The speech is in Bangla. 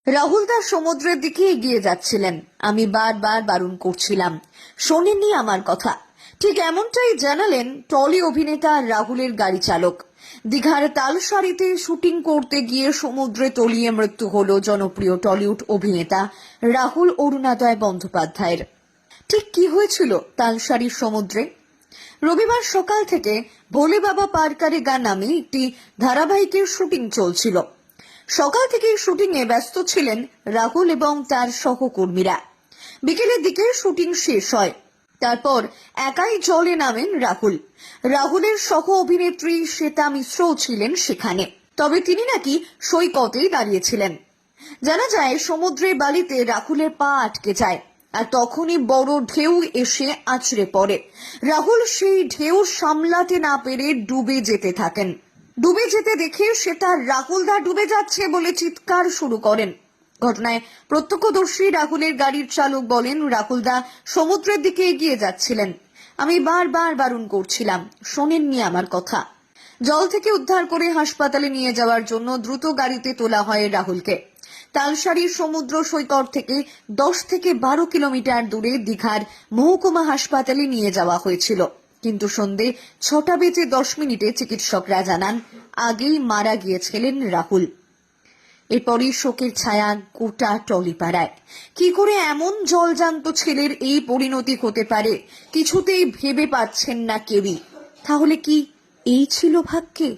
রাহুল দাস সমুদ্রের দিকে এগিয়ে যাচ্ছিলেন। আমি বারবার বারণ করছিলাম, শোনেননি আমার কথা। ঠিক এমনটাই জানালেন টলি অভিনেতা রাহুলের গাড়ি চালক। দীঘার তালসারিতে শুটিং করতে গিয়ে সমুদ্রে তলিয়ে মৃত্যু হল জনপ্রিয় টলিউড অভিনেতা রাহুল অরুণোদয় বন্দ্যোপাধ্যায়ের। ঠিক কি হয়েছিল তালসারির সমুদ্রে? রবিবার সকাল থেকে ভোলে বাবা পারকারেগা নামে একটি ধারাবাহিকের শুটিং চলছিল। সকাল থেকে শুটিং এ ব্যস্ত ছিলেন রাহুল এবং তার সহকর্মীরা। বিকেলের দিকে শুটিং শেষ হয়। তারপর একাই জলে নামেন রাহুল। রাহুলের সহ অভিনেত্রী শ্বেতা মিশ্রও ছিলেন সেখানে, তবে তিনি নাকি সৈকতেই দাঁড়িয়েছিলেন। জানা যায় সমুদ্রের বালিতে রাহুলের পা আটকে যায়, আর তখনই বড় ঢেউ এসে আছড়ে পড়ে। রাহুল সেই ঢেউ সামলাতে না পেরে ডুবে যেতে থাকেন। ডুবে যেতে দেখে সে তার রাহুলদা ডুবে যাচ্ছে বলে চিৎকার শুরু করেন। ঘটনায় প্রত্যক্ষদর্শী রাহুলের গাড়ির চালক বলেন, রাহুলদা সমুদ্রের দিকে এগিয়ে যাচ্ছিলেন। আমি বারবার বারণ করছিলাম, শোনেননি আমার কথা। জল থেকে উদ্ধার করে হাসপাতালে নিয়ে যাওয়ার জন্য দ্রুত গাড়িতে তোলা হয় রাহুলকে। তালসারির সমুদ্র সৈকত থেকে 10 থেকে 12 কিলোমিটার দূরে দীঘার মহকুমা হাসপাতালে নিয়ে যাওয়া হয়েছিল, কিন্তু সন্ধে 6:10 চিকিৎসকরা জানান আগেই মারা গিয়েছিলেন রাহুল। এরপরই শোকের ছায়া গোটা টলিপাড়ায়। কি করে এমন জলজান্ত ছেলের এই পরিণতি হতে পারে কিছুতেই ভেবে পাচ্ছেন না কেউই। তাহলে কি এই ছিল ভাগ্যে?